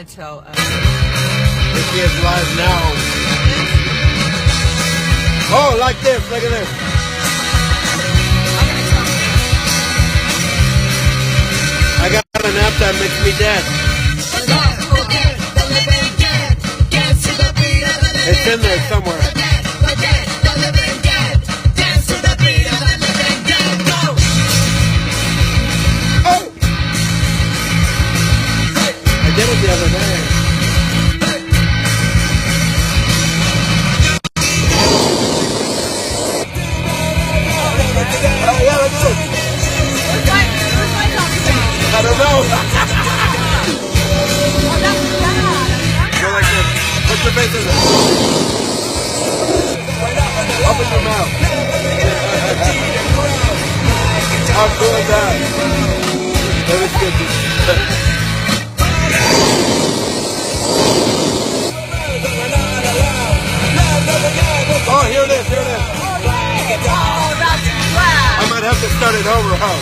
to tell us. This is live now. Oh, like this. Look at this. I got an app that makes me dead. It's in there somewhere. Oh! I did it the other day. Oh, yeah, let's go. I don't know. Go like this. Put your face in there. Open your mouth. How cool is that? That was good. Oh, here it is, here it is. I might have to start it over, huh?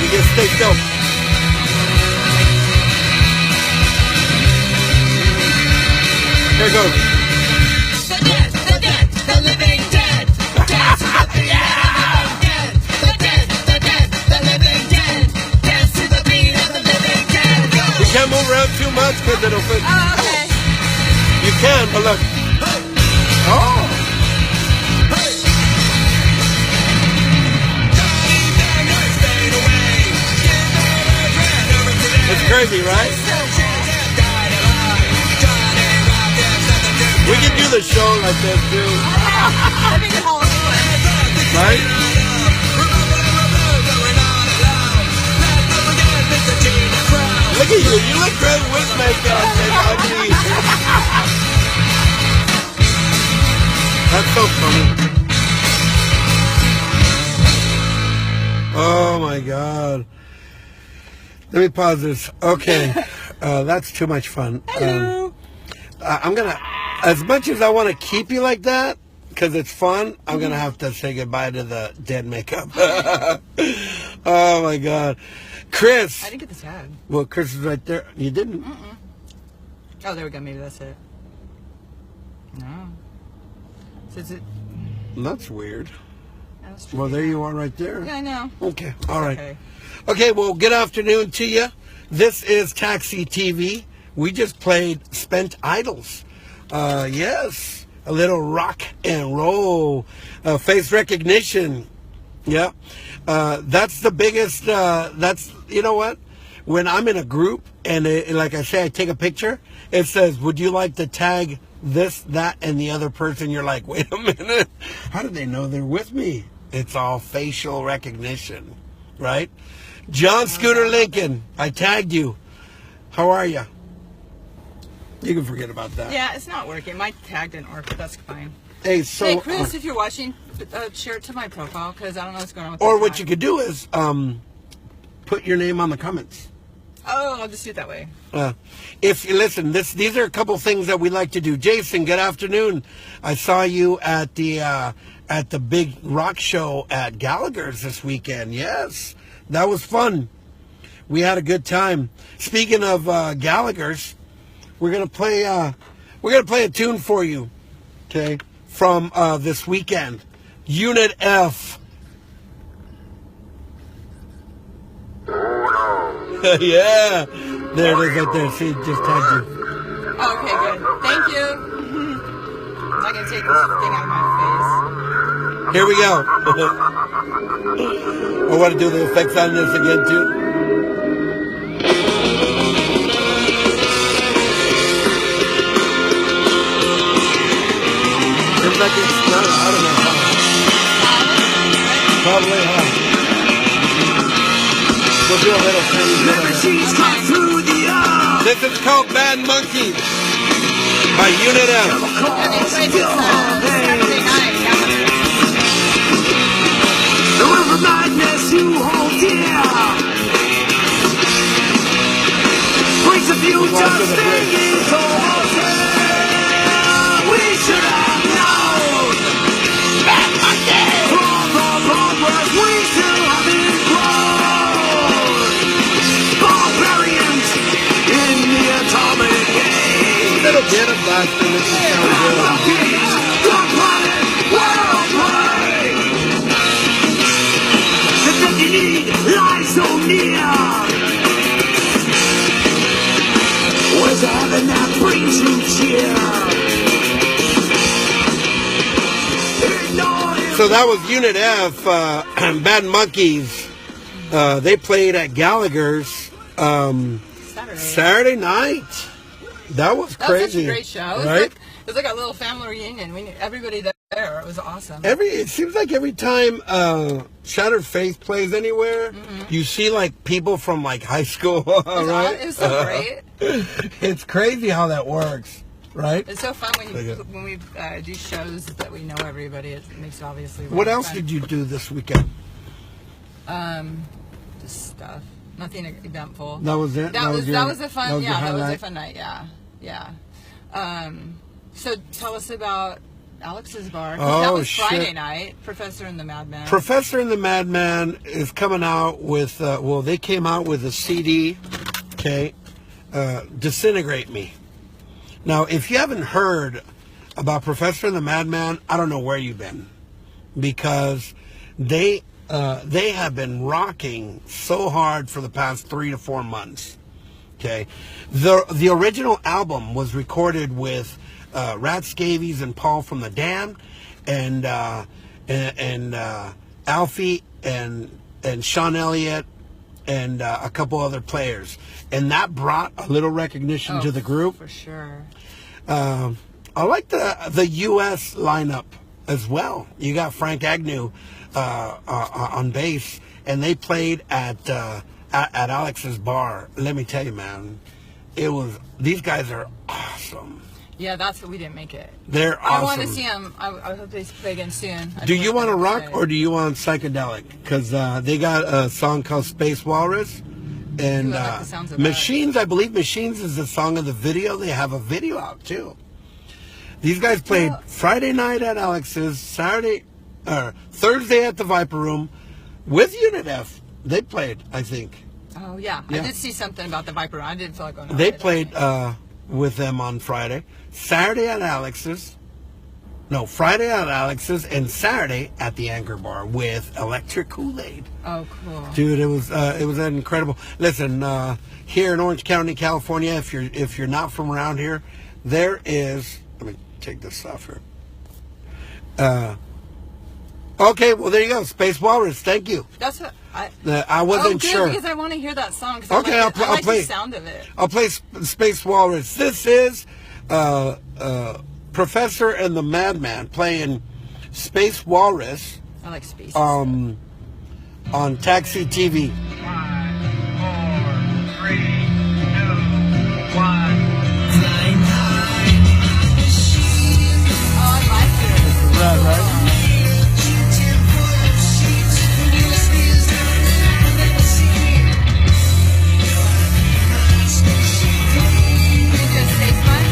You just stay still. Here it goes. The dead, the living dead. Dance to the beat of the living dead. The dead, the living dead. Dance to the beat of the living dead. You can't move around too much because it'll fit. Oh, okay. You can, but look. Oh. It's crazy, right? We can do the show like this too. I think it's Halloween. Right? Look at you. You look great with makeup and ugly. That's so funny. Oh my God. Let me pause this. Okay. That's too much fun. Hello. I'm going to, as much as I want to keep you like that, because it's fun, I'm going to have to say goodbye to the dead makeup. Oh my God. Chris. I didn't get the tag. Well, Chris is right there. You didn't? Mm-mm. Oh, there we go. Maybe that's it. No. So is it? That's weird. That's Well, there you are right there. Yeah, I know. Okay. All right. Okay. Okay, well, good afternoon to you. This is Taxi TV. We just played Spent Idols. Yes, a little rock and roll. Face recognition. Yeah. That's the biggest, you know what? When I'm in a group and like I say, I take a picture, it says, would you like to tag this, that, and the other person? You're like, wait a minute. How do they know they're with me? It's all facial recognition, right? John Scooter Lincoln, I tagged you. How are you? You can forget about that. Yeah, it's not working. My tag didn't work, but that's fine. Hey, so... Hey, Chris, if you're watching, share it to my profile, because I don't know what's going on with or the what tag. you could do is put your name on the comments. Oh, I'll just do it that way. If you listen, these are a couple things that we like to do. Jason, good afternoon. I saw you at the big rock show at Gallagher's this weekend. Yes, that was fun. We had a good time. Speaking of Gallagher's, we're gonna play a tune for you, okay, from this weekend. Unit F. Yeah, there it is right there. See, just tagged you. Okay, good. Thank you. I'm not going to take this thing out of my face. Here we go. I want to do the effects on this again, too. Seems like it's not, I don't know how. Probably, huh? We'll do a little tiny bit of it. This is called Bad Monkeys by Unit F. And they played this Saturday night. The river madness you hold dear brings a future stinging almost here. We should have known Bad Monkeys. From the progress we still have been grown. Barbaric get a blaster. This is sound good. The drug you need lies so near. Where's heaven that brings you cheer? So that was Unit F, Bad Monkeys. They played at Gallagher's Saturday night. That was That was crazy. such a great show. It was, right? like, it was like a little family reunion. We knew everybody there. It was awesome. It seems like every time Shattered Faith plays anywhere, you see like people from like high school, right? It was so great. It's crazy how that works, right? It's so fun when we do shows that we know everybody. It makes it obviously. What really else fun. did you do this weekend? Just stuff. Nothing eventful. That was it. That was a fun. that was your Yeah, that was a highlight? fun night. Yeah. So tell us about Alex's bar. 'Cause that Oh, was Friday shit. night. Professor and the Madman. Professor and the Madman is coming out with, they came out with a CD, okay, Disintegrate Me. Now, if you haven't heard about Professor and the Madman, I don't know where you've been, because they have been rocking so hard for the past 3 to 4 months, okay? The original album was recorded with Rat Scabies and Paul from the Damned, and Alfie and Sean Elliott and a couple other players, and that brought a little recognition to the group. For sure. I like the U.S. lineup as well. You got Frank Agnew on bass, and they played at Alex's bar. Let me tell you, man, these guys are awesome. Yeah, that's what we didn't make it. They're awesome. I want to see them. I hope they play again soon. Do you want to rock or do you want psychedelic? Because they got a song called Space Walrus. And Ooh, I like the sounds of Machines, I believe Machines is the song of the video. They have a video out too. These guys played Friday night at Alex's, Thursday at the Viper Room with Unit F. They played, I think. Oh yeah. Yeah. I did see something about the Viper. I didn't feel like going. They played with them on Friday. Saturday at Alex's. No, Friday at Alex's and Saturday at the Anchor Bar with Electric Kool-Aid. Oh, cool. Dude, it was incredible. Listen, here in Orange County, California, if you're not from around here, there is. Let me take this off here. Okay, well there you go, Space Walrus. Thank you. That's what I wasn't good, sure. because I want to hear that song. Okay, I I'll like play. the sound of it. I'll play Space Walrus. This is Professor and the Madman playing Space Walrus I like space. on Taxi TV. 5, 4, 3, 2, 1. Oh, I like it. Right. Just space one.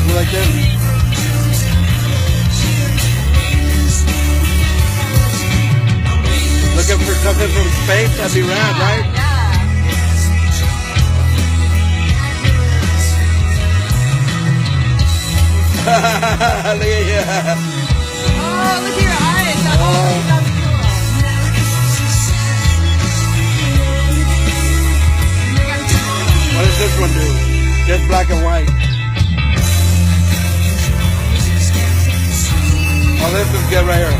You like that? Looking for something from space? That'd be rad, right? Yeah. Look at you. Oh, look at your eyes. That's cool. What does this one do? Just black and white. Oh, this is good right here.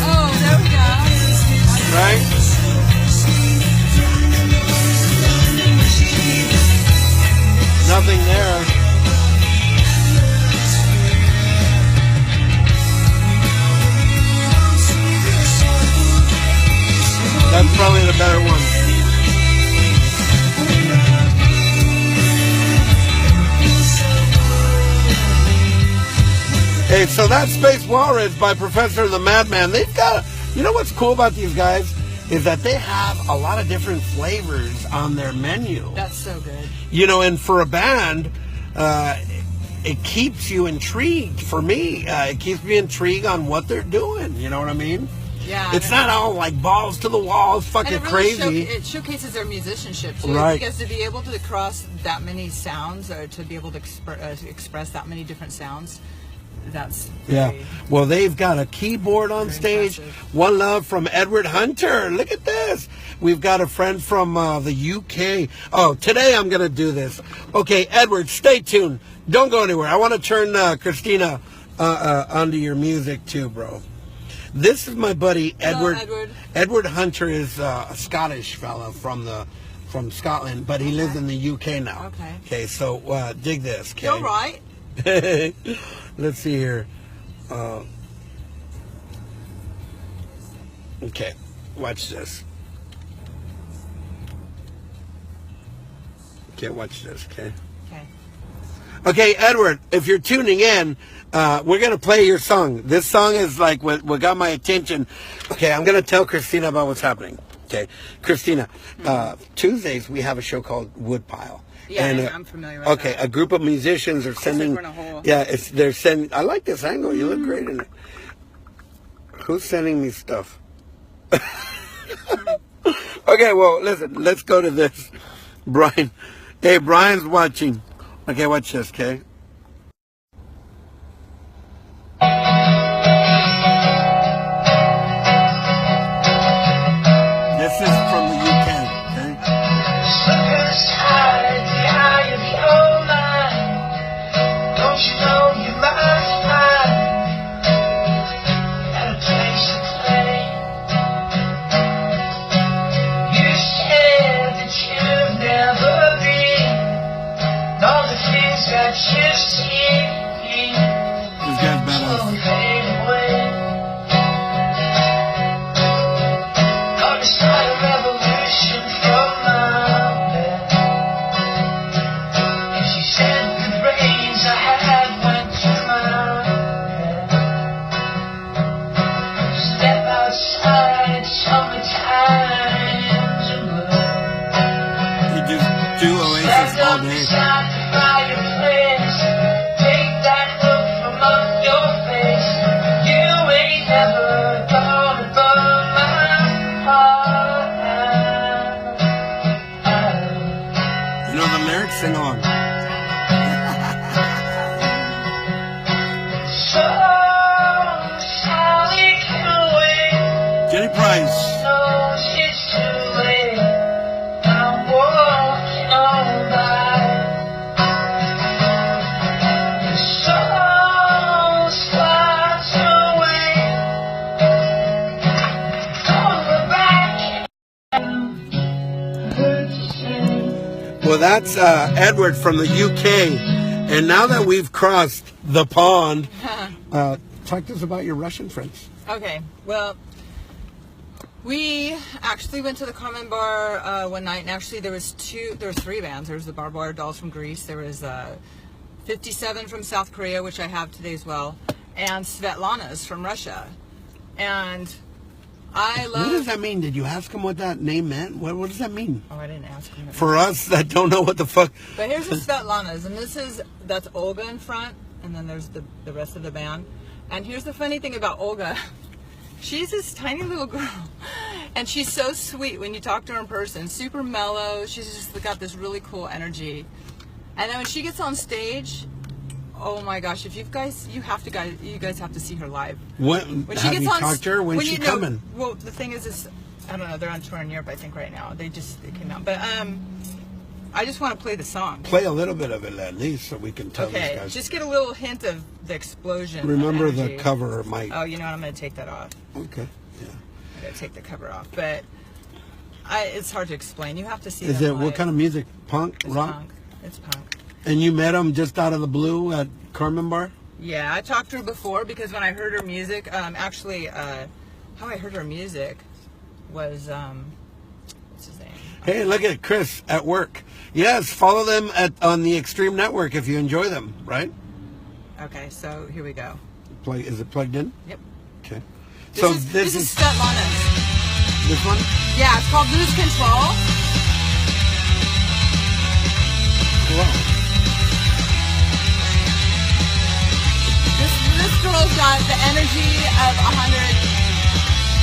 Oh, there we go. Right? Nothing there. That's probably the better one. Hey, so that's Space Walrus by Professor the Madman. They've got, you know what's cool about these guys is that they have a lot of different flavors on their menu. That's so good. You know, and for a band, it keeps you intrigued. For me, it keeps me intrigued on what they're doing. You know what I mean? Yeah. It's not all like balls to the walls, fucking and it really crazy. it showcases their musicianship too. Right. Because to be able to cross that many sounds, or to be able to express that many different sounds, that's Yeah. very, Well, they've got a keyboard on very stage. impressive. One love from Edward Hunter. Look at this. We've got a friend from the UK. Oh, today I'm going to do this. Okay, Edward, stay tuned. Don't go anywhere. I want to turn Christina onto your music too, bro. This is my buddy Hello, Edward. Edward. Edward Hunter is a Scottish fella from Scotland, but he lives in the UK now. Okay. Okay, so dig this. Okay. You're right. Let's see here. Okay, watch this. Okay, watch this. Okay. Okay. Okay, Edward, if you're tuning in, we're going to play your song. This song is like what got my attention. Okay, I'm going to tell Christina about what's happening. Okay, Christina, Tuesdays we have a show called Woodpile. Yeah, And, I'm familiar with okay, that. a group of musicians are sending. we're in a hole. Yeah, they're sending. I like this angle. You look great in it. Who's sending me stuff? Okay, well, listen. Let's go to this. Brian. Hey, Brian's watching. Okay, watch this. Okay. This is from the UK. Okay. Suckers hide behind your line. Don't you know you must find a place to play? You said that you've never been all the things that you see. This guy's badass. Fade away. Gonna start a revolution from my bed. And she said the brains I had went to my head. Step outside, summertime's a blur. You just do Oasis Stand all up day. beside the fireplace. Take that look from up your face. You ain't never gonna burn my heart. You know the lyrics? Sing along. So Sally can wait. Jenny Price. Knows it's too late. I'm walking on by. The sun starts to wane. Don't look back. Hurt to say. Well, that's Edward from the UK. And now that we've crossed the pond, talk to us about your Russian friends. Okay, well, we actually went to the Common Bar one night, and actually there were three bands. There was the Barbed Wire Dolls from Greece, there was 57 from South Korea, which I have today as well, and Svetlana's from Russia. And I love... What does that mean? Did you ask him what that name meant? What does that mean? Oh, I didn't ask him. For us that don't know what the fuck. But here's the Svetlana's, and that's Olga in front, and then there's the rest of the band. And here's the funny thing about Olga. She's this tiny little girl, and she's so sweet when you talk to her in person. Super mellow. She's just got this really cool energy. And then when she gets on stage, oh my gosh! If you guys have to see her live. When When have you talked to her? When's she coming? Well, the thing is, I don't know. They're on tour in Europe, I think, right now. They came out, but I just want to play the song. Play a little bit of it at least so we can tell these Okay, guys. just get a little hint of the explosion. of Remember the energy. cover might. Oh, you know what? I'm going to take that off. Okay. Yeah. I'm going to take the cover off, but it's hard to explain. You have to see. Is them it what live. kind of music? Punk? It's Rock? punk. It's punk. And you met him just out of the blue at Carmen Bar? Yeah, I talked to her before because when I heard her music, actually, how I heard her music was what's his name? Hey, look at Chris at work. Yes, follow them on the Extreme Network if you enjoy them, right? Okay, so here we go. Is it plugged in? Yep. Okay. This is Svetlana's. this one? Yeah, it's called Lose Control. Wow. this girl's got the energy of 100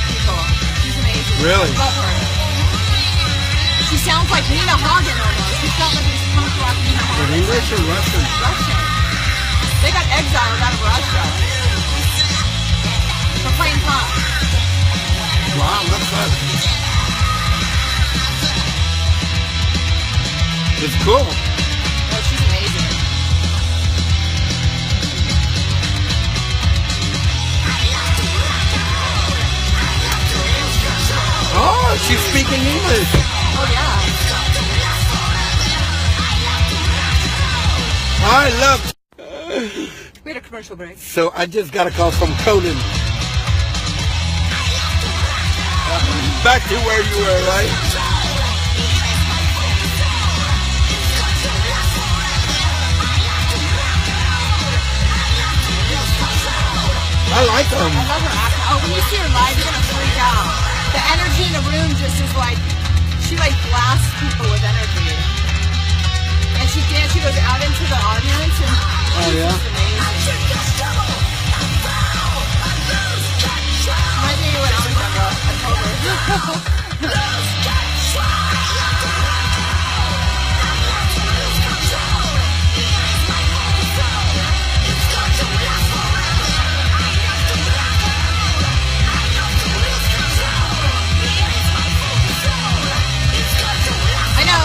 people. She's amazing. Really? I love her. She sounds like Nina Hagen almost. She sounds like this punk rock Nina In Hagen. English or Russian? Russian. They got exiled out of Russia for playing punk. Wow, that's fun. It's cool. Oh, she's amazing. Oh, she's speaking English. Oh, yeah. I love. We had a commercial break. So I just got a call from Conan. Back to where you were, right? I like them. I love her accent. Oh, when you see her live, you're gonna freak out. The energy in the room just is like, she like blasts people with energy. And she goes out into the audience and Oh, yeah? it's amazing. Reminds me of when Alexandra, I told her. I know,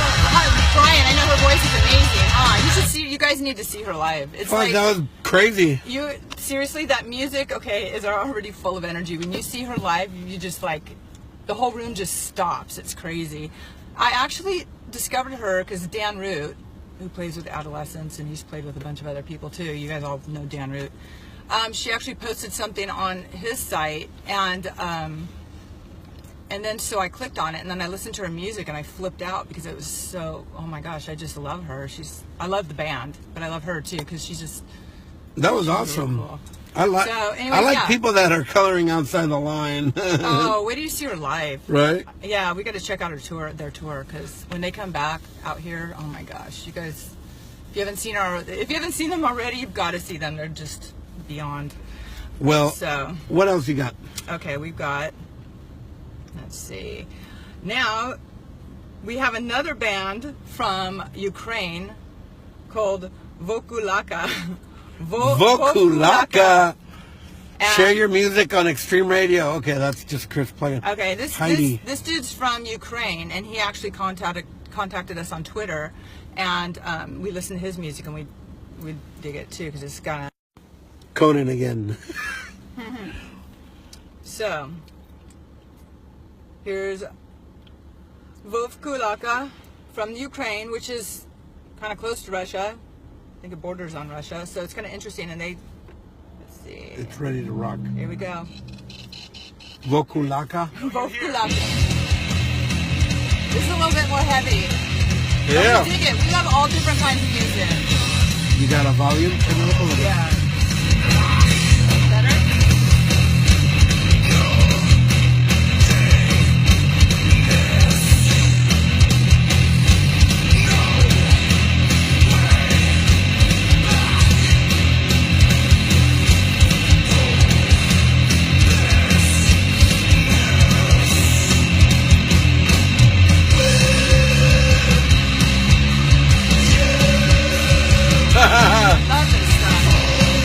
Brian, I know her voice is amazing. You should see, you guys need to see her live. It's Fuck, like, that was crazy. you, seriously, that music, okay, is already full of energy. When you see her live, you just like, the whole room just stops. It's crazy. I actually discovered her because Dan Root, who plays with Adolescents, and he's played with a bunch of other people too. You guys all know Dan Root. She actually posted something on his site, and then so I clicked on it, and then I listened to her music, and I flipped out because it was so, oh my gosh, I just love her. I love the band, but I love her too because she's just, That was really awesome. cool. I like. So, anyway, I like yeah. people that are coloring outside the line. Oh, wait till you see her live. Right? Yeah, we got to check out their tour, because when they come back out here, oh my gosh, you guys, if you haven't seen them already, you've got to see them. They're just beyond. Well, So, what else you got? okay, we've got, let's see. Now, we have another band from Ukraine called Vokulaka. Vokulaka. And- Share your music on Extreme Radio. Okay, that's just Chris playing. Okay, this dude's from Ukraine, and he actually contacted us on Twitter, and we listened to his music, and we dig it too, because it's kind of, Conan again. so here's Vovkulaka from Ukraine, which is kind of close to Russia. I think it borders on Russia, so it's kind of interesting. And let's see, It's ready to rock. here we go. Vokulaka. Vovkulaka. This is a little bit more heavy. Yeah. We dig it. We love all different kinds of music. You got a volume? Turn it up a little bit. Yeah. Better? Love this stuff.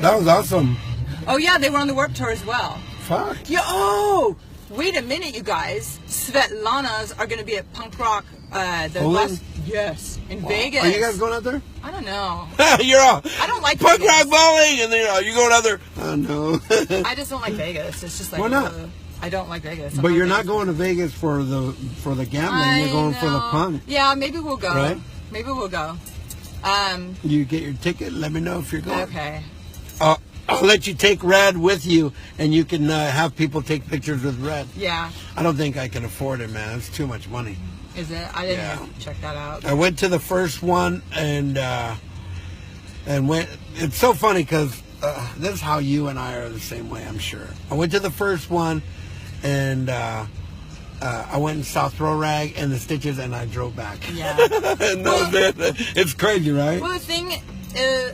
That was awesome. Oh yeah, they were on the Warped Tour as well. Fuck. Yeah. Oh, wait a minute, you guys. Svetlana's are going to be at Punk Rock. Poland? Yes, in Wow. Vegas. Are you guys going out there? I don't know. You're all. I don't like Punk Vegas. rock bowling, and then you're going out there. Oh no. I just don't like Vegas. It's just like Why not? I don't like Vegas. I'm But you're not Vegas. going to Vegas for the gambling. You're going for the know. punk. Yeah, maybe we'll go. Right? Maybe we'll go. You get your ticket. Let me know if you're going. Okay. I'll let you take Red with you, and you can have people take pictures with Red. Yeah. I don't think I can afford it, man. It's too much money. Is it? I didn't Yeah. check that out. I went to the first one and went. It's so funny because this is how you and I are the same way. I'm sure. I went to the first one, and I went and saw Throw Rag and the Stitches, and I drove back. Yeah. And that was it. It's crazy, right? Well, the thing is,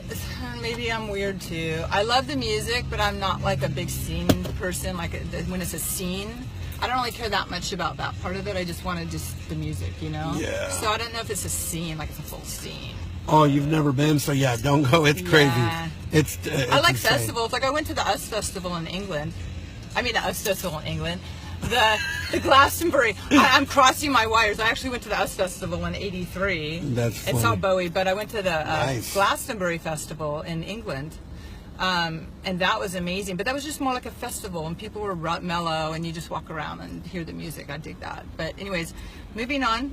maybe I'm weird too. I love the music, but I'm not like a big scene person. Like when it's a scene, I don't really care that much about that part of it. I just wanted just the music, you know? Yeah. So I don't know if it's a scene, like it's a full scene. Oh, you've never been, so yeah, don't go. It's crazy. Yeah. It's I like insane. festivals. Like I went to the US Festival in England. I mean, the US Festival in England. The Glastonbury. I'm crossing my wires. I actually went to the US Festival in '83. That's and saw funny. Bowie, but I went to the Nice. Glastonbury Festival in England. And that was amazing. But that was just more like a festival, and people were mellow, and you just walk around and hear the music. I dig that. But anyways, moving on.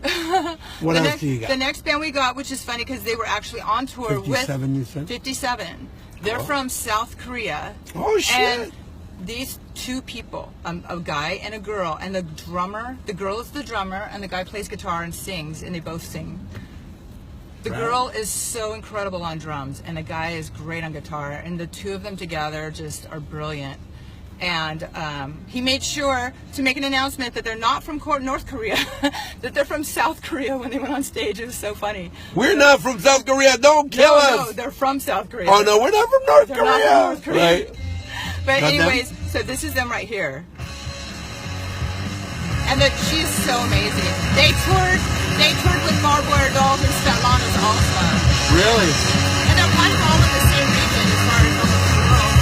What the else next, do you got? The next band we got, which is funny because they were actually on tour 57, with you said? 57. They're Oh. from South Korea. Oh, shit. And these two people, a guy and a girl, and the drummer, the girl is the drummer, and the guy plays guitar and sings, and they both sing. The Right. girl is so incredible on drums, and the guy is great on guitar, and the two of them together just are brilliant. And he made sure to make an announcement that they're not from North Korea, that they're from South Korea when they went on stage. It was so funny. We're not from South Korea. Don't kill us. No, they're from South Korea. Oh no, we're not from North They're Korea. not from North Korea. Right? But Not them? anyways, so this is them right here. And she's so amazing. They toured with Barbed Wire Dolls and Svetlana's also. Really? And they're kind of all in the same region as far as almost the world.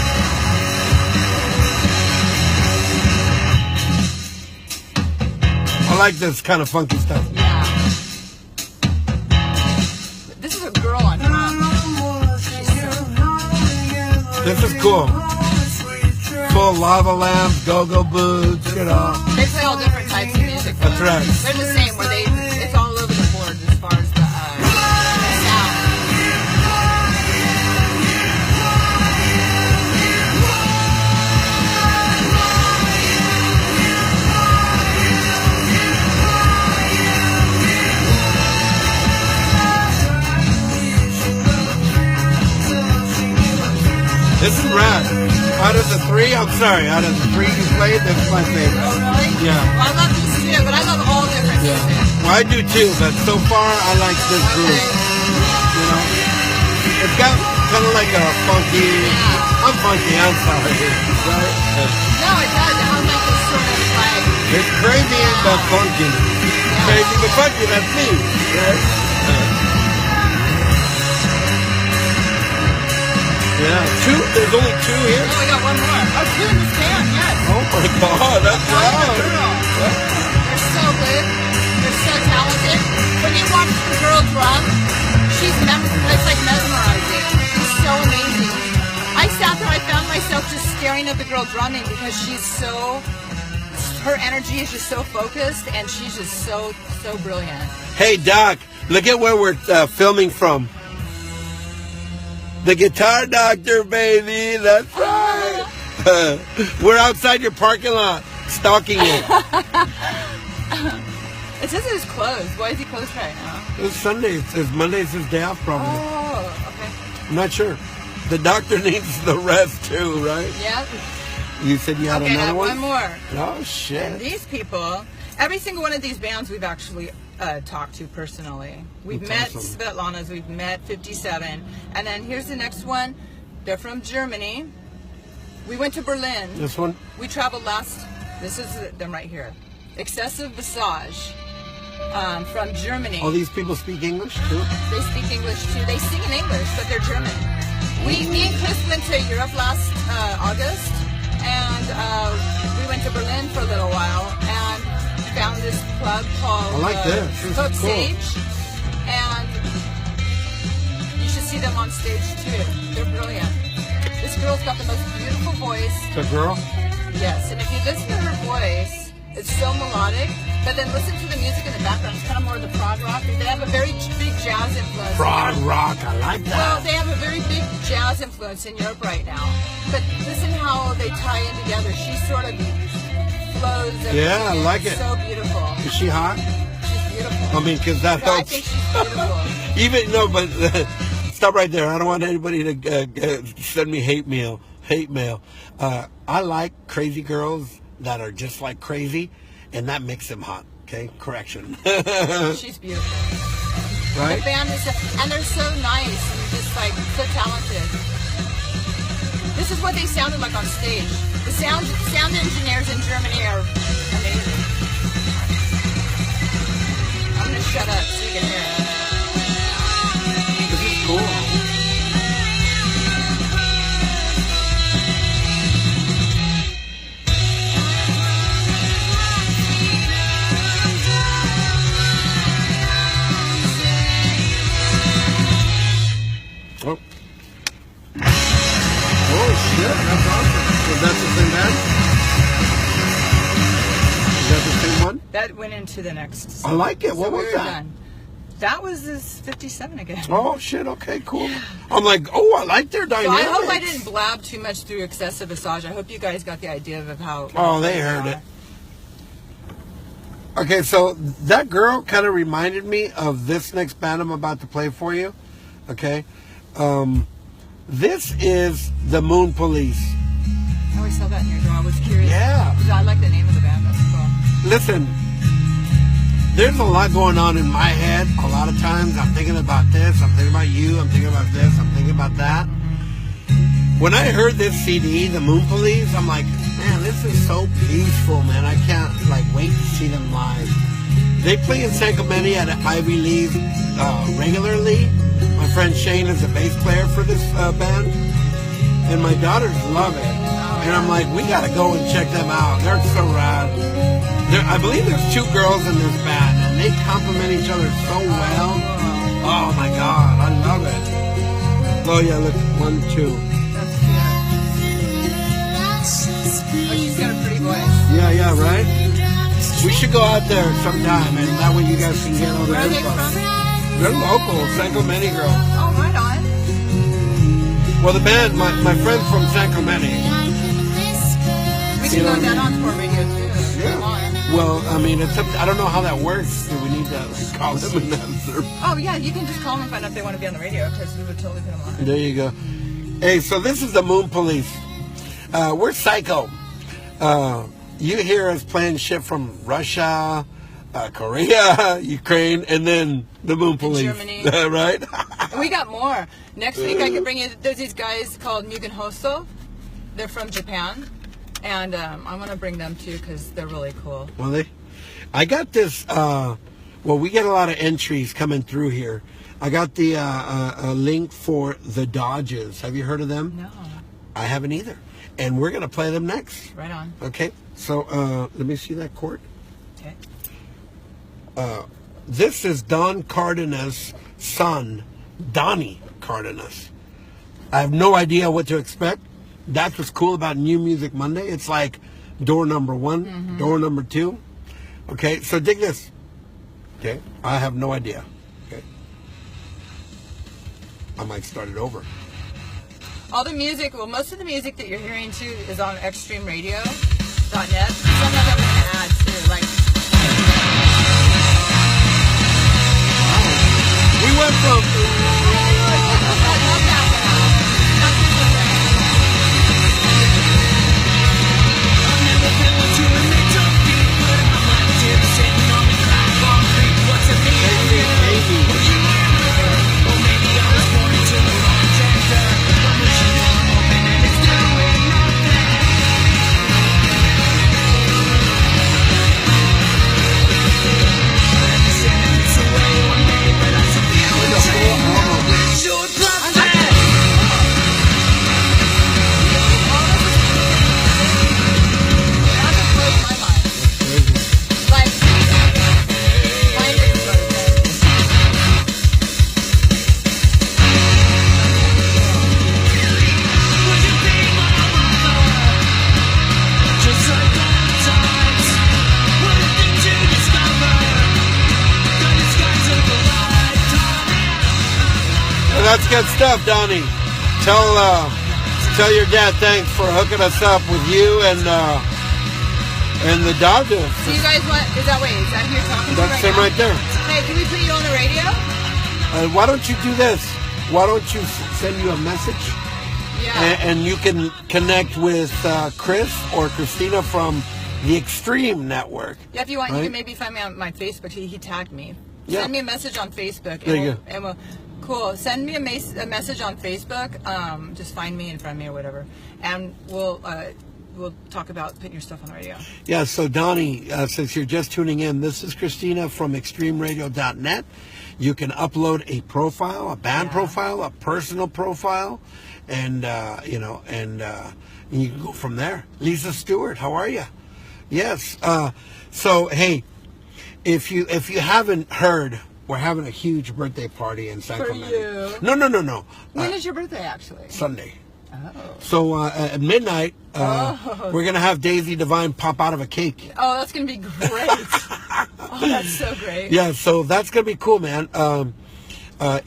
I like this kind of funky stuff. Yeah. This is a girl on drums. This is cool. Full lava lamps, go-go boots, you know. They play all different types of music. That's right. They're the same, where it's all over the board as far as the sound. This is rad. Out of the three you played, this is my favorite. Oh, really? Yeah. Well, I love these too, but I love all different Yeah. music. Well, I do too, but so far I like this group. Okay. You know, it's got kind of like a funky. Yeah. I'm funky. I'm sorry, right? No, it does. It has like this sort of like, It's crazy but funky. Crazy but funky. That's me, right? Yeah, two. There's only two here. oh, we got one more. Oh, two in this band, yes. Oh my God, that's One and a loud. girl. They're so good. They're so talented. When you watch the girl drum, it's like mesmerizing. She's so amazing. I sat there, I found myself just staring at the girl drumming because her energy is just so focused, and she's just so brilliant. Hey Doc, look at where we're filming from. The Guitar Doctor, baby. That's right. We're outside your parking lot, stalking you. It says it's closed. Why is he closed right now? It's Sunday. It's Monday. It's his day off, probably. Oh, okay. I'm not sure. The doctor needs the rest too, right? Yep. You said you had Okay, another now one. one more. Oh And shit. these people, every single one of these bands we've actually talked to personally. We've That's met awesome. Svetlana's, we've met 57, and then here's the next one. They're from Germany. We went to Berlin. This one. We traveled this is them right here. Excessive Visage from Germany. All these people speak English too. They speak English too. They sing in English, but they're German. Me and Chris went to Europe last August, and we went to Berlin for a little while and found this club called I like this. This is Coke cool. Stage, and you should see them on stage too. They're brilliant. This girl's got the most beautiful voice. The girl? Yes, and if you listen to her voice, it's so melodic. But then listen to the music in the background. It's kind of more of the prog rock. They have a very big jazz influence. Prog rock. I like Well, that. they have a very big jazz influence in Europe right now. But listen how they tie in together. She sort of flows. Yeah, I everything. like It's it. so beautiful. Is she hot? She's beautiful. I mean, because that Yeah, I helps. think she's beautiful. Even no, but stop right there. I don't want anybody to send me hate mail. I like crazy girls that are just like crazy, and that makes them hot. Okay, correction. She's beautiful. Right? The band is, and they're so nice and just like so talented. This is what they sounded like on stage. The sound engineers in Germany are amazing. I'm gonna shut up so you can hear it. This is cool. Oh. Oh shit, that's awesome. So that's the same band? Is that the same one? That went into the next. I like it. What So was we're that? done. That was this 57 again. Oh shit, okay, cool. I'm like, oh, I like their So dynamics. I hope I didn't blab too much through excessive massage. I hope you guys got the idea of how. Oh, they heard it. Okay, so that girl kind of reminded me of this next band I'm about to play for you. Okay. This is the Moon Police. I always saw that in your door. I was curious. Yeah. I like the name of the band. That's cool. Listen, there's a lot going on in my head. A lot of times I'm thinking about this, I'm thinking about you, I'm thinking about this, I'm thinking about that. When I heard this CD, The Moon Police, I'm like, man, this is so peaceful, man. I can't wait to see them live. They play in San Clemente at Ivy League regularly. My friend Shane is the bass player for this band, and my daughters love it. And I'm like, we gotta go and check them out. They're so rad. I believe there's 2 girls in this band, and they complement each other so well. Oh my god, I love it. Oh yeah, look, 1, 2. That's cute. Oh, she's got a pretty voice. Yeah, right? We should go out there sometime, and that way you guys can get all the Where are they info. from? They're local, San Clemente girls. Oh, right on. Well, the band, my friend's from San Clemente. We can go down on tour radio too. If you want. Well, I mean, it's up I don't know how that works. Do we need to call them and answer? Oh yeah, you can just call them and find out if they want to be on the radio because we would totally put them on. There you go. Hey, so this is the Moon Police. We're psycho. You hear us playing shit from Russia, Korea, Ukraine, and then the Moon Police. Germany. Right? And we got more. Next week I can bring you. There's these guys called Mugen Hoso. They're from Japan, and I want to bring them too because they're really cool. Well, I got this. We get a lot of entries coming through here. I got the a link for the Dodges. Have you heard of them? No, I haven't either. And we're going to play them next. right on. Okay. So let me see that chord. Okay. This is Don Cardenas' son, Donnie Cardenas. I have no idea what to expect. That's what's cool about New Music Monday. It's like door number 1, door number 2. Okay, so dig this. Okay, I have no idea. Okay, I might start it over. All the music, well, most of the music that you're hearing too is on extremeradio.net. Some of them we're gonna add too, like. We went from good stuff, Donnie. Tell your dad thanks for hooking us up with you and the Dodgers. So you guys want? Is that here talking to you That's him now? right there. Hey, can we put you on the radio? Why don't you do this? Why don't you send you a message? Yeah. And you can connect with Chris or Christina from the Extreme Network. Yeah, if you want, you Right? can maybe find me on my Facebook. He tagged me. Yeah. Send me a message on Facebook. There you go. And we'll, cool. Send me a message on Facebook. Just find me and friend me or whatever, and we'll talk about putting your stuff on the radio. Yeah, so Donnie, since you're just tuning in, this is Christina from ExtremeRadio.net. You can upload a profile, a band profile, a personal profile, and you can go from there. Lisa Stewart, how are you? Yes. So hey, if you haven't heard, we're having a huge birthday party in Sacramento. you. No. When is your birthday, actually? Sunday. Oh. So at midnight, we're gonna have Daisy Divine pop out of a cake. Oh, that's gonna be great. Oh, that's so great. Yeah, so that's gonna be cool, man.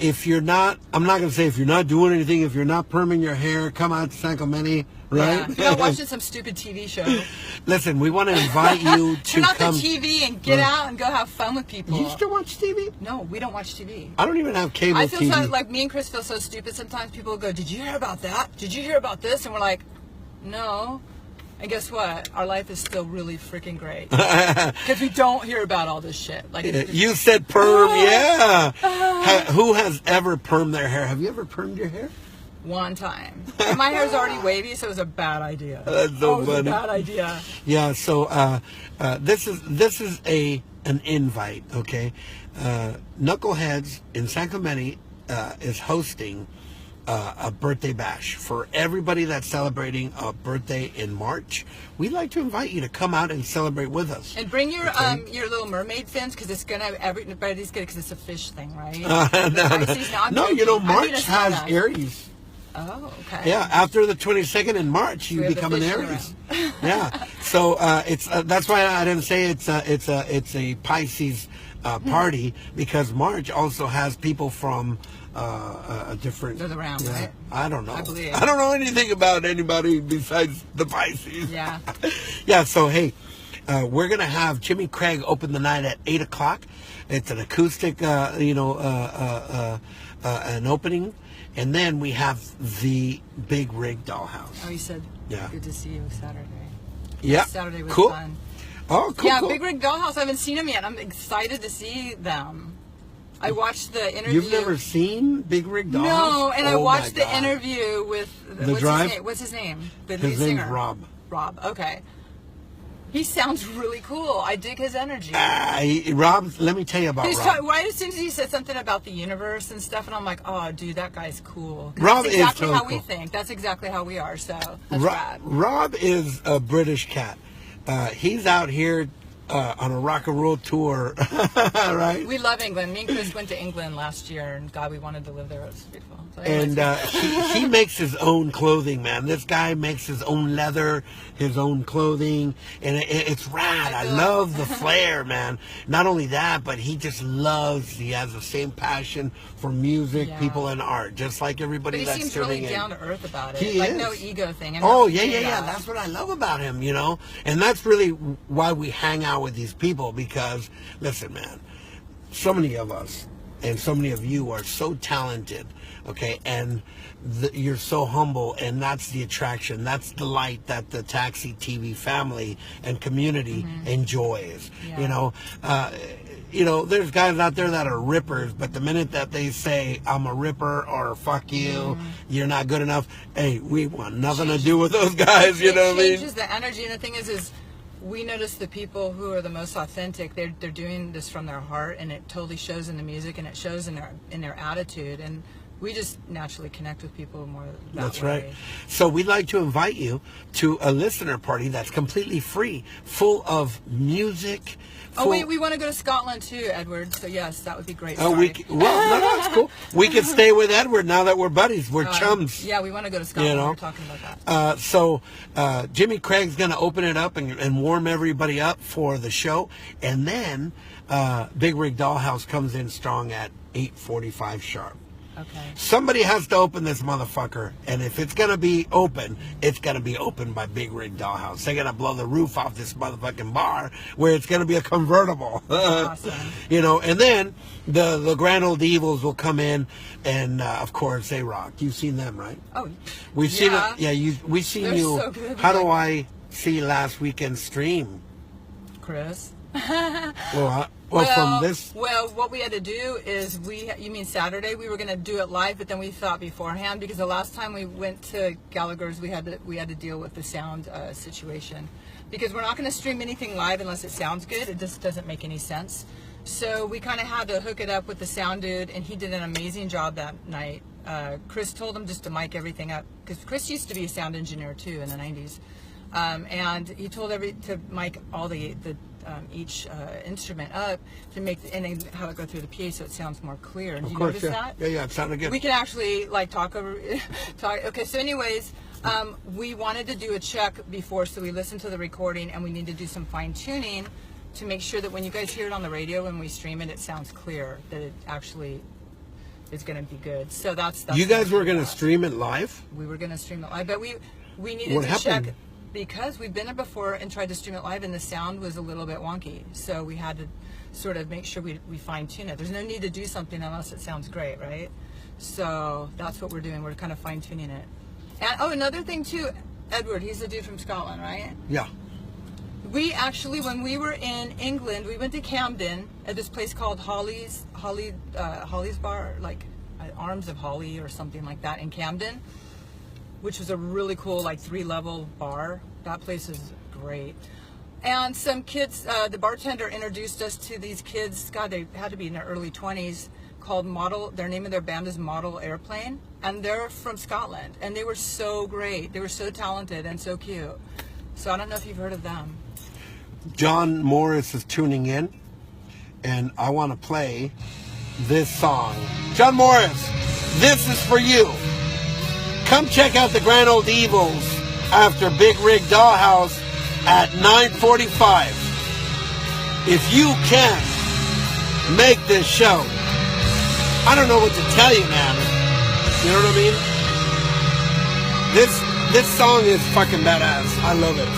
If you're not, I'm not gonna say if you're not doing anything, if you're not perming your hair, come out to San Clemente, right? Yeah. You're not watching some stupid TV show. Listen, we want to invite you to Turn off come. the TV and get out and go have fun with people. You still watch TV? No, we don't watch TV. I don't even have cable I feel TV. so, like me and Chris feel so stupid. Sometimes people go, "Did you hear about that? Did you hear about this?" And we're like, "No." And guess what? Our life is still really freaking great because we don't hear about all this shit. Like You said perm, yeah. Who has ever permed their hair? Have you ever permed your hair? one time, and my hair's already wavy, so it was a bad idea. That's so It was a funny. bad idea. Yeah, so this is an invite, okay? Knuckleheads in San Clemente is hosting a birthday bash for everybody that's celebrating a birthday in March. We'd like to invite you to come out and celebrate with us. And bring your little mermaid fins because it's gonna everybody's gonna because it's a fish thing, right? No, you know, March has Aries. Oh, okay. Yeah, after the 22nd in March, you We have become the an fish Aries. Yeah, so it's that's why I didn't say it's a Pisces party because March also has people from a different. They're around, right? I don't know. I believe. I don't know anything about anybody besides the Pisces. Yeah. Yeah. So hey, we're gonna have Jimmy Craig open the night at 8:00. It's an acoustic, an opening. And then we have the Big Rig Dollhouse. Oh, you said. Yeah. Good to see you Saturday. Yeah. Saturday was cool. fun. Oh, cool. Yeah, cool. Big Rig Dollhouse. I haven't seen them yet. I'm excited to see them. I watched the interview. You've never seen Big Rig Dollhouse? No, and I Oh, watched my the God. interview with The Drive? What's his name? The His lead name's singer. Rob. Rob. Okay. He sounds really cool. I dig his energy. Rob, let me tell you about He's Rob. right as soon as he said something about the universe and stuff, and I'm like, oh, dude, that guy's cool. 'Cause Rob that's is exactly totally how we cool. think. That's exactly how we are. So that's Rob, rad. Rob is a British cat. He's out here on a rock and roll tour, right? We love England. Me and Chris went to England last year, and God, we wanted to live there. It was beautiful. So And anyways, he makes his own clothing, man. This guy makes his own leather, his own clothing, and it's rad. I love the flair, man. Not only that, but he just he has the same passion for music, Yeah. people, and art, just like but everybody he that's seems tuning really in. down to earth about it. He like is. no ego thing. And Oh, not yeah. ego. That's what I love about him, you know? And that's really why we hang out with these people because, listen, man, so many of us and so many of you are so talented, okay? And you're so humble, and that's the attraction. That's the light that the Taxi TV family and community enjoys, Yeah. You know, there's guys out there that are rippers, but the minute that they say, I'm a ripper or fuck you, you're not good enough, hey, we want nothing to do with those guys, you know what I It mean? changes the energy, and the thing is we notice the people who are the most authentic. They're doing this from their heart, and it totally shows in the music, and it shows in their attitude, and we just naturally connect with people more that That's way. right. So we'd like to invite you to a listener party that's completely free, full of music. Oh wait, we want to go to Scotland too, Edward. So yes, that would be great. Oh, Sorry. no, that's cool. We can stay with Edward now that we're buddies. We're chums. Yeah, we want to go to Scotland. You know? We're talking about that. So Jimmy Craig's going to open it up and warm everybody up for the show. And then Big Rig Dollhouse comes in strong at 8:45 sharp. Okay. Somebody has to open this motherfucker, and if it's gonna be open, it's gonna be open by Big Rig Dollhouse. They're gonna blow the roof off this motherfucking bar, where it's gonna be a convertible. Awesome. You know, and then the Grand Old Evils will come in, and of course they rock. You've seen them, right? Oh, We've seen yeah. it. Yeah, we've seen They're you. so good. How do I see last weekend's stream? Chris. Well, from this. Well, what we had to do is you mean Saturday? We were going to do it live, but then we thought beforehand because the last time we went to Gallagher's, we had to deal with the sound situation because we're not going to stream anything live unless it sounds good. It just doesn't make any sense. So we kind of had to hook it up with the sound dude, and he did an amazing job that night. Chris told him just to mic everything up because Chris used to be a sound engineer too in the 90s. And he told to mic all the each instrument up to make and then have it go through the PA so it sounds more clear. Did Of you course, notice yeah. that? Yeah, it sounded good. We can actually like talk over talk. Okay, so anyways, we wanted to do a check before, so we listened to the recording and we need to do some fine tuning to make sure that when you guys hear it on the radio when we stream it, it sounds clear, that it actually is going to be good. So that's You guys were going to stream it live? we were going to stream it live, but we needed What to happened? check because we've been there before and tried to stream it live and the sound was a little bit wonky. So we had to sort of make sure we fine tune it. There's no need to do something unless it sounds great, right? So that's what we're doing. We're kind of fine tuning it. And another thing too, Edward, he's the dude from Scotland, right? Yeah. We actually, when we were in England, we went to Camden at this place called Holly's Bar, like Arms of Holly or something like that in Camden, which was a really cool like 3-level bar. That place is great. And some kids, the bartender introduced us to these kids. God, they had to be in their early 20s. Called Model. Their name of their band is Model Airplane, and they're from Scotland. And they were so great. They were so talented and so cute. So I don't know if you've heard of them. John Morris is tuning in, and I want to play this song. John Morris, this is for you. Come check out the Grand Old Evils after Big Rig Dollhouse at 9:45. If you can make this show, I don't know what to tell you, man. You know what I mean? This song is fucking badass. I love it.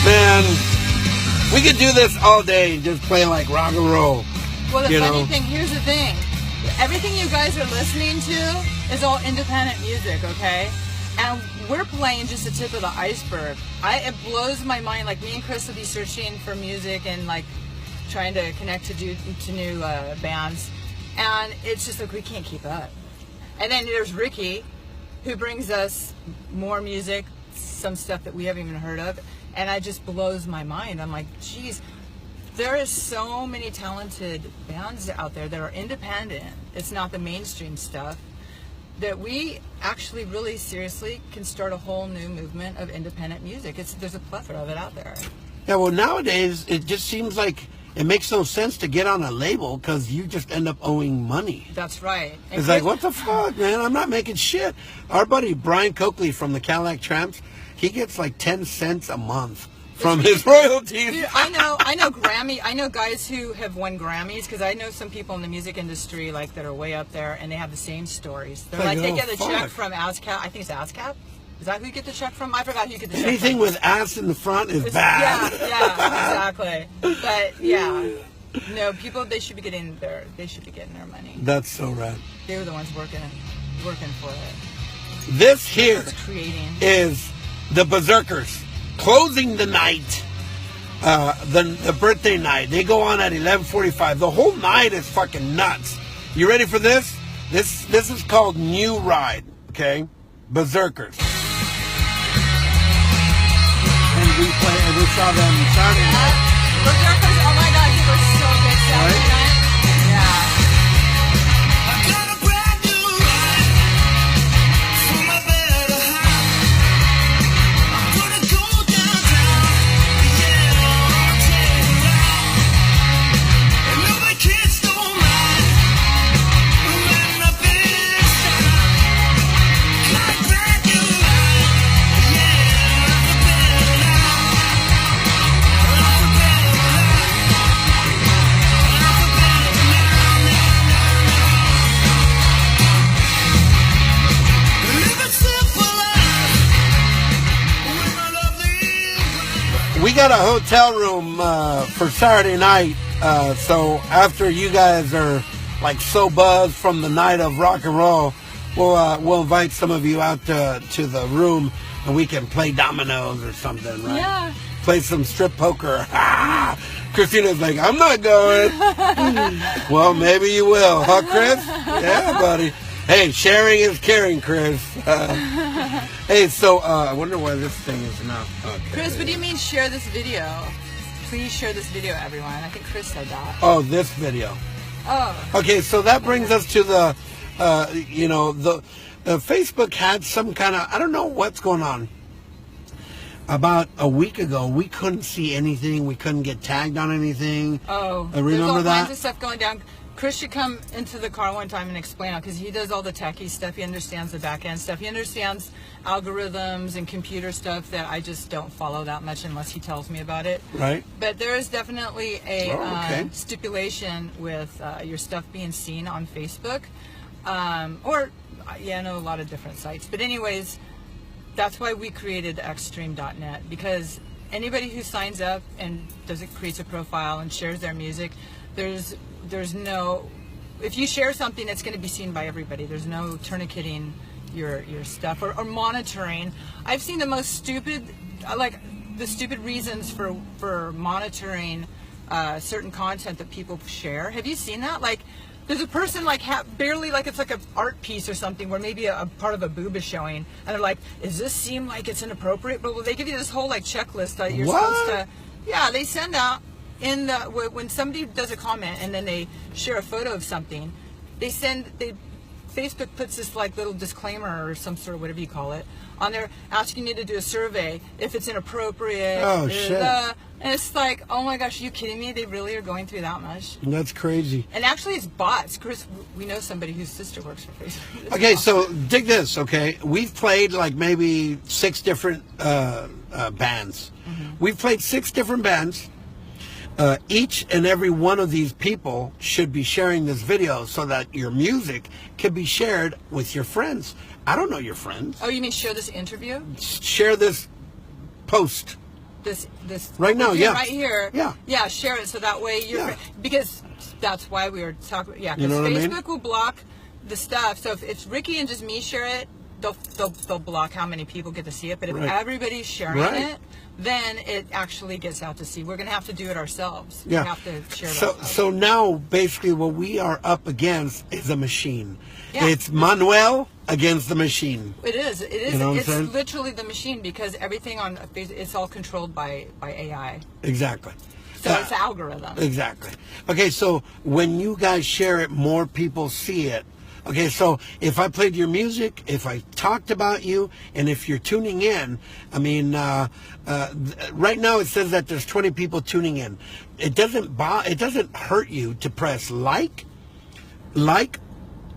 Man, we could do this all day and just play like rock and roll. Well, the You funny know. thing, here's the thing. Everything you guys are listening to is all independent music, okay? And we're playing just the tip of the iceberg. It blows my mind. Like, me and Chris will be searching for music and, like, trying to connect to new bands. And it's just like, we can't keep up. And then there's Ricky, who brings us more music, some stuff that we haven't even heard of. And it just blows my mind. I'm like, geez, there is so many talented bands out there that are independent. It's not the mainstream stuff. That we actually really seriously can start a whole new movement of independent music. There's a plethora of it out there. Yeah, well, nowadays, it just seems like it makes no sense to get on a label because you just end up owing money. That's right. And It's like, Chris- what the fuck, man? I'm not making shit. Our buddy Brian Coakley from the Cadillac Tramps, he gets like 10 cents a month from his royalties. Dude, I know guys who have won Grammys because I know some people in the music industry like that are way up there and they have the same stories. They're Like, like, they oh, get the check fuck. from ASCAP. I think it's ASCAP. Is that who you get the check from? I forgot who you get the check Anything from. with ass in the front is It's- bad. Yeah, exactly. But yeah, no, people they should be getting their money. That's so rad. They were the ones working for it. This here It's creating. is the Berserkers closing the night the birthday night. They go on at 11:45. The whole night is fucking nuts. You ready for this? This is called New Ride. Okay, Berserkers. And we saw them Saturday night. Berserkers, oh my God, he was so good Saturday Right? night. Yeah. I got a brand new ride for my better half. I'm gonna go downtown, yeah, I'll take it out. And all my kids don't mind when the big sound. Got a brand new ride, yeah, I'm a better half. I'm a better half. I'm a better Live a simple life with my lovely wife. We got a hotel room for Saturday night. So after you guys are like so buzzed from the night of rock and roll, we'll invite some of you out to the room and we can play dominoes or something, right? Yeah. Play some strip poker. Christina's like, I'm not going. Well, maybe you will, huh, Chris? Yeah, buddy. Hey, sharing is caring, Chris. Hey, so I wonder why this thing is not. Okay. Chris, what do you mean share this video? Please share this video, everyone. I think Chris said that. Oh, this video. Oh, Okay, so that brings us to the, Facebook had some kind of, I don't know what's going on. About a week ago, we couldn't see anything. We couldn't get tagged on anything. oh. Remember There's all that? kinds of stuff going down. Chris should come into the car one time and explain it because he does all the techie stuff. He understands the back end stuff. He understands algorithms and computer stuff that I just don't follow that much unless he tells me about it. Right? But there is definitely a Okay. stipulation with your stuff being seen on Facebook, I know a lot of different sites. But anyways, that's why we created Xstream.net, because anybody who signs up and creates a profile and shares their music, there's no, if you share something, it's going to be seen by everybody. There's no tourniqueting your stuff or monitoring. I've seen the most stupid, like the stupid reasons for monitoring certain content that people share. Have you seen that? Like, there's a person like barely, like it's like an art piece or something where maybe a part of a boob is showing, and they're like, "Does this seem like it's inappropriate?" But they give you this whole like checklist that you're supposed to. Yeah, they send out in the when somebody does a comment and then they share a photo of something, Facebook puts this like little disclaimer or some sort of whatever you call it on there, asking you to do a survey if it's inappropriate. Oh, shit. And it's like, oh my gosh, are you kidding me? They really are going through that much? That's crazy. And actually, it's bots. Chris, we know somebody whose sister works for Facebook. It's Okay, bots. so dig this, okay? We've played like maybe 6 different bands. We've played 6 different bands. Each and every one of these people should be sharing this video so that your music can be shared with your friends. I don't know your friends. Oh, you mean share this interview? Share this post. This Right now, okay, yeah. right here. Yeah. Share it so that way you're Yeah. because that's why we were talking. Yeah, You because know what I mean? Facebook will block the stuff. So if it's Ricky and just me share it, they'll block how many people get to see it. But if Right. everybody's sharing Right. it, then it actually gets out to see. We're gonna have to do it ourselves. Yeah. We have to share it So ourselves. so now basically what we are up against is a machine. Yeah. It's Manuel against the machine. It is. It is. You know what I'm It's saying? literally the machine because everything on Facebook, it's all controlled by AI. Exactly. So it's an algorithm. Exactly. Okay, so when you guys share it, more people see it. Okay, so if I played your music, if I talked about you, and if you're tuning in, I mean, right now it says that there's 20 people tuning in. It doesn't hurt you to press like,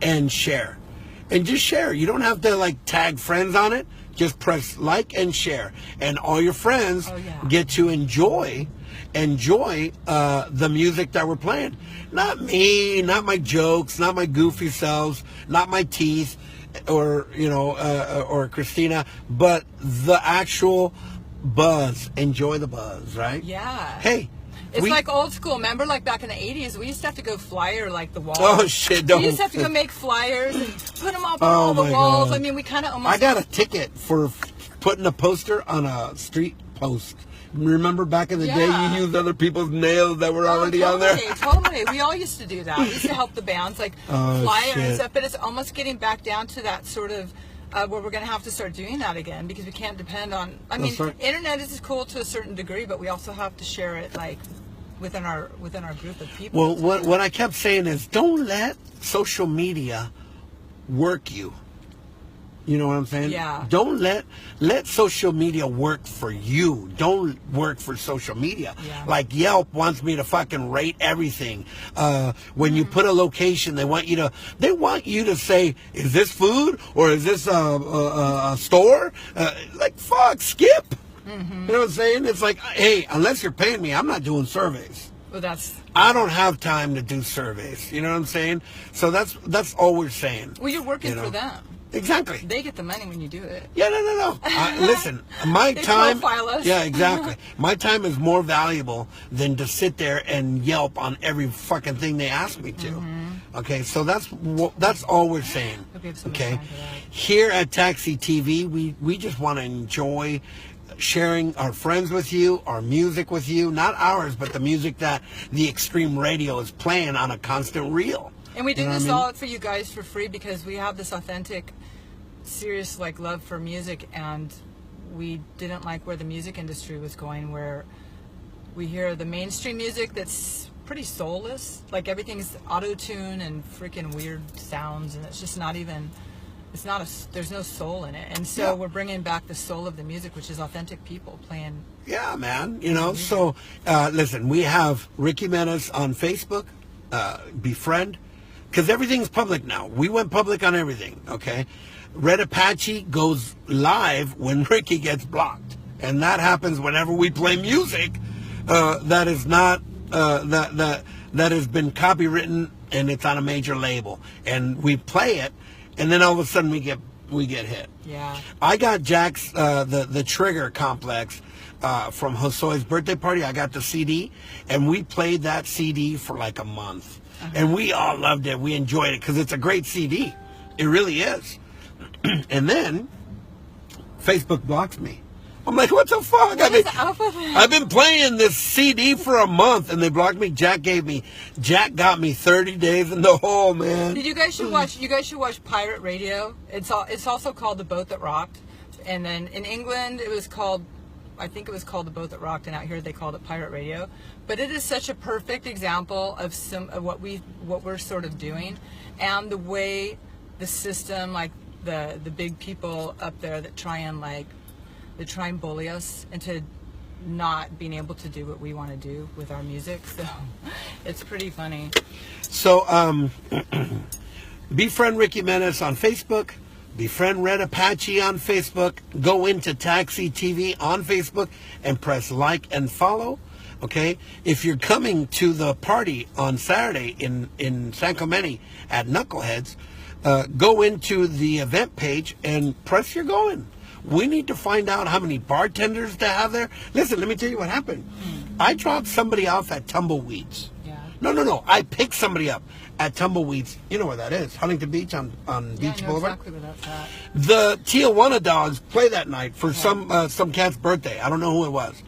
and share. And just share. You don't have to like tag friends on it. Just press like and share. And all your friends Oh, yeah. get to enjoy the music that we're playing. Not me, not my jokes, not my goofy selves, not my teeth, or or Christina, but the actual buzz. Enjoy the buzz, right? Yeah. Hey, It's like old school. Remember, like back in the 80s, we used to have to go flyer like the walls. Oh, shit, don't. We used to have to go make flyers and put them up on Oh, all the my walls. God. I mean, we kind of almost. I got a ticket for putting a poster on a street post. Remember back in the day, Yeah. you used other people's nails that were already on there? Totally. We all used to do that. We used to help the bands, like Oh, flyer and shit. stuff. But it's almost getting back down to that sort of where we're going to have to start doing that again because we can't depend on. I mean, That's right. internet is cool to a certain degree, but we also have to share it like within our group of people. Well, what I kept saying is, don't let social media work you. You know what I'm saying? Yeah. Don't let social media work for you. Don't work for social media. Yeah. Like Yelp wants me to fucking rate everything. When you put a location, they want you to say, is this food or is this a store? Like fuck, skip. You know what I'm saying? It's like, hey, unless you're paying me, I'm not doing surveys. Well, that's. I don't have time to do surveys. You know what I'm saying? So that's all we're saying. Well, you're working You know? for them. Exactly. They get the money when you do it. Yeah, no. Listen, my They time. profile us. Yeah, exactly. My time is more valuable than to sit there and yelp on every fucking thing they ask me to. Mm-hmm. Okay, so that's all we're saying. Hope you have so much Okay, time for that. here at Taxi TV, we just want to enjoy sharing our friends with you, our music with you, not ours, but the music that the Extreme Radio is playing on a constant reel. And we do You know this what I mean? all for you guys for free because we have this authentic, serious like love for music, and we didn't like where the music industry was going, where we hear the mainstream music that's pretty soulless, like everything's auto-tune and freaking weird sounds, and it's just not even. It's not there's no soul in it, and so Yeah. we're bringing back the soul of the music, which is authentic people playing. Yeah, man. You know, so listen, we have Ricky Menace on Facebook, Befriend, because everything's public now. We went public on everything, okay? Red Apache goes live when Ricky gets blocked, and that happens whenever we play music that is not that has been copywritten and it's on a major label, and we play it, and then all of a sudden we get hit. Yeah. I got Jack's the Trigger Complex from Josue's birthday party. I got the CD, and we played that CD for like a month, and we all loved it. We enjoyed it because it's a great CD. It really is. And then Facebook blocks me. I'm like, what the fuck? What is up with it? I've been playing this CD for a month, and they blocked me. Jack got me 30 days in the hole, man. You guys should watch Pirate Radio. It's also called The Boat That Rocked, and then in England I think it was called The Boat That Rocked, and out here they called it Pirate Radio. But it is such a perfect example of what we're sort of doing, and the way the system, like the big people up there that try and bully us into not being able to do what we want to do with our music. So it's pretty funny. So, befriend Ricky Menace on Facebook, befriend Red Apache on Facebook, go into Taxi TV on Facebook and press like and follow. Okay, if you're coming to the party on Saturday in San Clemente at Knuckleheads, go into the event page and press you're going. We need to find out how many bartenders to have there. Listen, let me tell you what happened. I dropped somebody off at Tumbleweeds. Yeah. No. I picked somebody up at Tumbleweeds. You know where that is? Huntington Beach on Yeah, Beach I know Boulevard. exactly where that's at. The Tijuana Dogs play that night for some cat's birthday. I don't know who it was.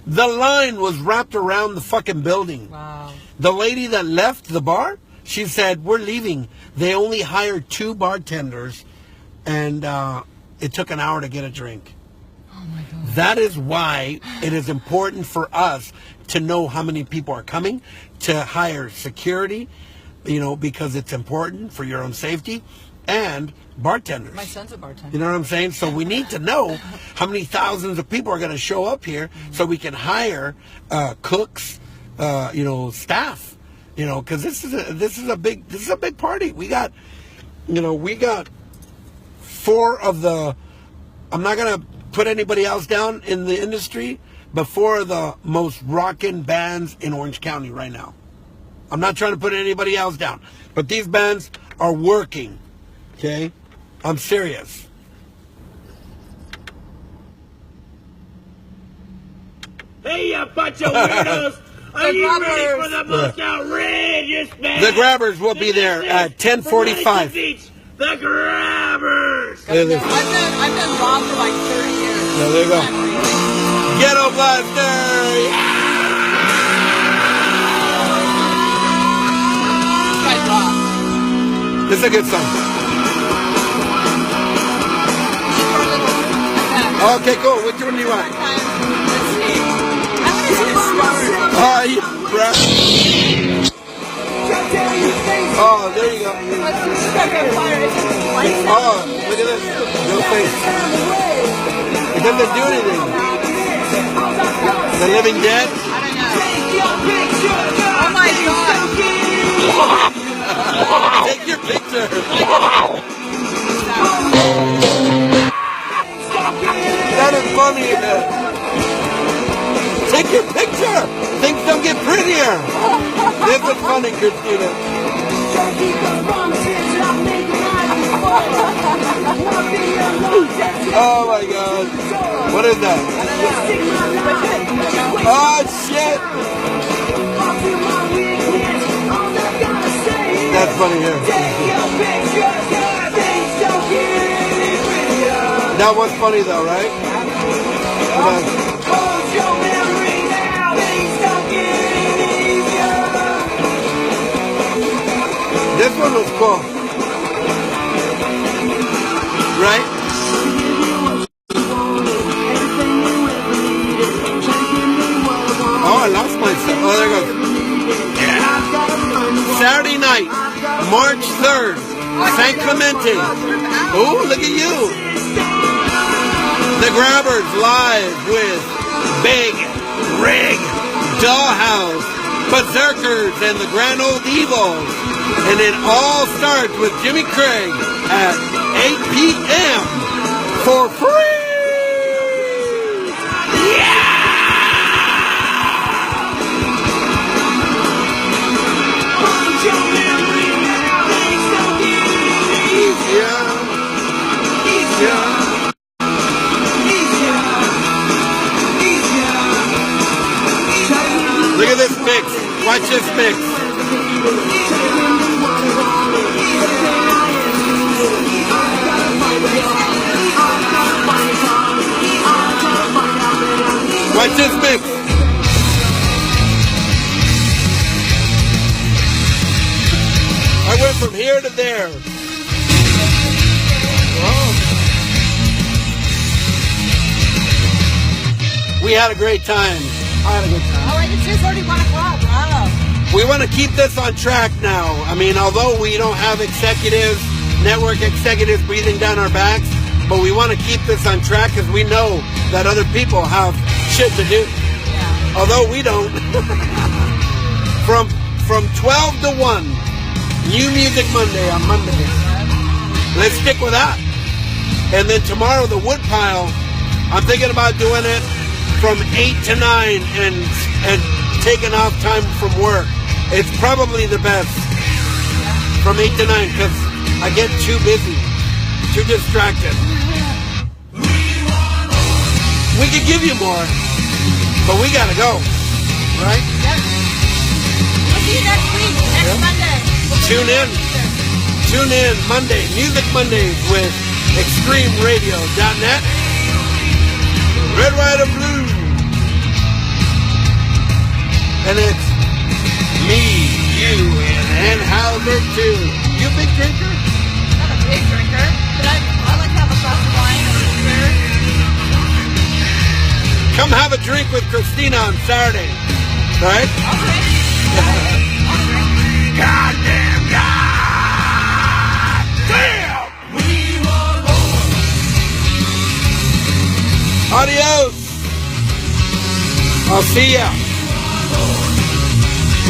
The line was wrapped around the fucking building. Wow. The lady that left the bar, she said, we're leaving. They only hired 2 bartenders, and it took an hour to get a drink. Oh my God. That is why it is important for us to know how many people are coming, to hire security, because it's important for your own safety, and bartenders. My son's a bartender. You know what I'm saying? So we need to know how many thousands of people are going to show up here, so we can hire cooks, staff. Because this is a big party. We got 4 of the. I'm not going to put anybody else down in the industry, but 4 of the most rockin' bands in Orange County right now. I'm not trying to put anybody else down, but these bands are working. Okay, I'm serious. Hey, you bunch of weirdos! Are you ready for the most outrageous band? The Grabbers will be there at 10:45. The Grabbers! There it is. I've been robbed for like 30 years. Yeah, there you go. Ghetto Blaster! Yeah! Guys rock. This is a good song. Okay, cool. Which one do you want? Let's see. I want to see the stars. Bruh. Oh, there you go. Let's see the fire. Oh, look at this. No face. It doesn't do anything. The Living Dead? I don't know. Oh my god. Take your picture. That is funny. Take your picture. Things don't get prettier. This is funny, Christina. Oh my god. What is that? Oh shit. That's funny here. That was funny though, right? Come on. This one was cool. Right? Oh, I lost myself. Oh, there it goes. Yeah. Saturday night, March 3rd, San Clemente. Oh, look at you. The Grabbers live with Big Rig, Dollhouse, Berserkers, and the Grand Old Evils. And it all starts with Jimmy Craig at 8 p.m. for free. Yeah! Look at this mix. Watch this mix. Watch this mix. I went from here to there. We had a great time. I had a good time. Oh, it's just already 1 o'clock. Wow. We want to keep this on track now. I mean, although we don't have executives, network executives breathing down our backs, but we want to keep this on track because we know that other people have shit to do. Yeah. Although we don't. From 12 to 1, New Music Monday on Monday. Let's stick with that. And then tomorrow, the Woodpile, I'm thinking about doing it from 8 to 9 and taking off time from work. It's probably the best from 8 to 9 because I get too busy, too distracted. We could give you more, but we gotta go, right? Yep. We'll see you next week, next Monday. Tune in Monday, Music Mondays with ExtremeRadio.net. Red, white, or blue. And it's me, you, and Halbert too. You a big drinker? Not a big drinker, but I like to have a glass of wine or a beer. Come have a drink with Christina on Saturday, right? I'll drink. I'll drink. Goddamn God! Damn! Adios! I'll see ya.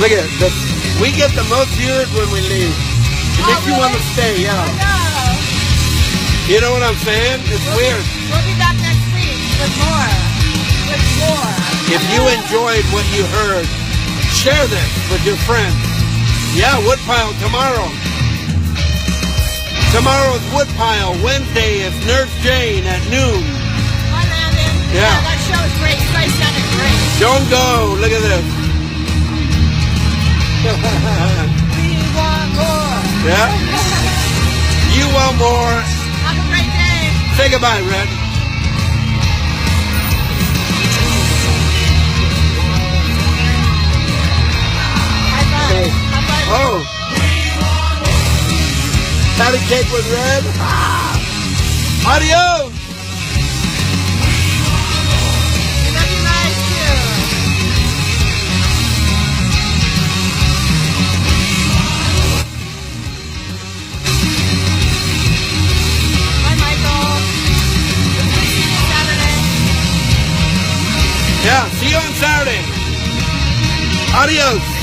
Look at this. We get the most viewers when we leave. It makes you want to stay, yeah. I know. You know what I'm saying? It's weird. We'll be back next week with more. With more. If you enjoyed what you heard, share this with your friends. Yeah, Woodpile tomorrow. Tomorrow's Woodpile. Wednesday is Nurse Jane at noon. Hi, Landon. Yeah. That show is great. You guys sounded great. Don't go. Look at this. We want more. Yeah. You want more. Have a great day. Say goodbye, Red. Patty cake with red. Ah! Adios. We love you guys too. Bye, Michael. We'll see you Saturday. Yeah, see you on Saturday. Adios.